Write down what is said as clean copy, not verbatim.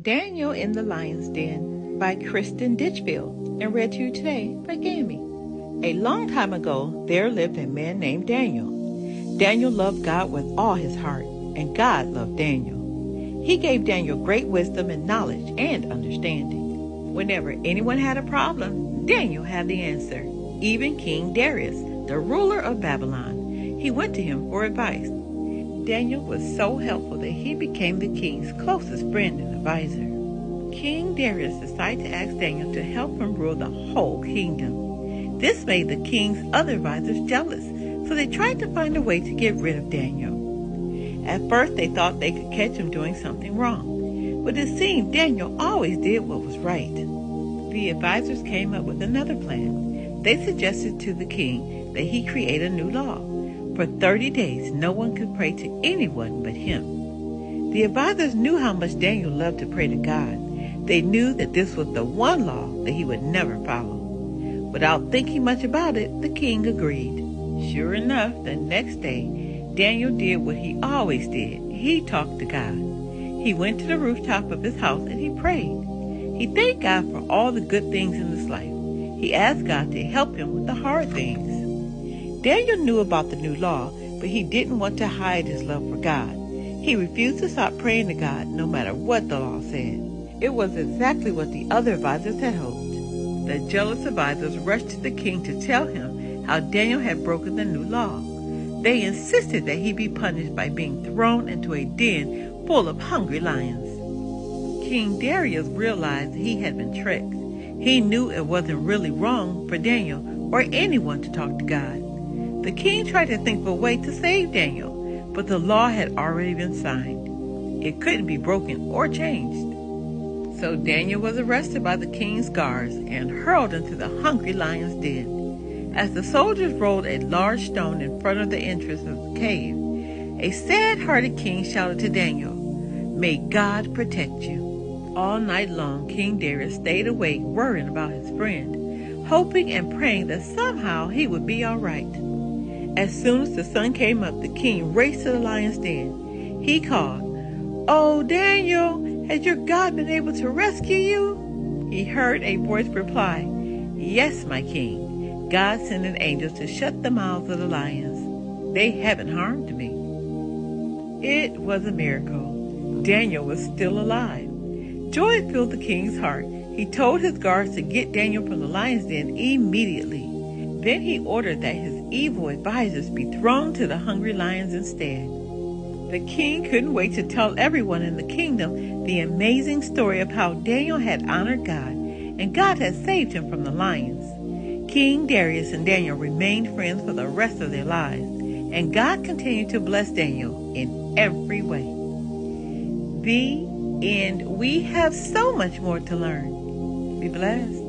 Daniel in the Lion's Den by Kristen Ditchfield, and read to you today by Gammy. A long time ago, there lived a man named Daniel. Daniel loved God with all his heart, and God loved Daniel. He gave Daniel great wisdom and knowledge and understanding. Whenever anyone had a problem, Daniel had the answer. Even King Darius, the ruler of Babylon, he went to him for advice. Daniel was so helpful that he became the king's closest friend and advisor. King Darius decided to ask Daniel to help him rule the whole kingdom. This made the king's other advisors jealous, so they tried to find a way to get rid of Daniel. At first, they thought they could catch him doing something wrong, but it seemed Daniel always did what was right. The advisors came up with another plan. They suggested to the king that he create a new law. For 30 days, no one could pray to anyone but him. The advisors knew how much Daniel loved to pray to God. They knew that this was the one law that he would never follow. Without thinking much about it, the king agreed. Sure enough, the next day, Daniel did what he always did. He talked to God. He went to the rooftop of his house and he prayed. He thanked God for all the good things in his life. He asked God to help him with the hard things. Daniel knew about the new law, but he didn't want to hide his love for God. He refused to stop praying to God no matter what the law said. It was exactly what the other advisors had hoped. The jealous advisors rushed to the king to tell him how Daniel had broken the new law. They insisted that he be punished by being thrown into a den full of hungry lions. King Darius realized he had been tricked. He knew it wasn't really wrong for Daniel or anyone to talk to God. The king tried to think of a way to save Daniel, but the law had already been signed. It couldn't be broken or changed. So Daniel was arrested by the king's guards and hurled into the hungry lion's den. As the soldiers rolled a large stone in front of the entrance of the cave, a sad-hearted king shouted to Daniel, "May God protect you." All night long, King Darius stayed awake worrying about his friend, hoping and praying that somehow he would be all right. As soon as the sun came up, the king raced to the lion's den. He called, "Oh, Daniel, has your God been able to rescue you?" He heard a voice reply, "Yes, my king. God sent an angel to shut the mouths of the lions. They haven't harmed me." It was a miracle. Daniel was still alive. Joy filled the king's heart. He told his guards to get Daniel from the lion's den immediately. Then he ordered that his evil advisors be thrown to the hungry lions instead. The king couldn't wait to tell everyone in the kingdom the amazing story of how Daniel had honored God and God had saved him from the lions. King Darius and Daniel remained friends for the rest of their lives, and God continued to bless Daniel in every way. The end. We have so much more to learn. Be blessed.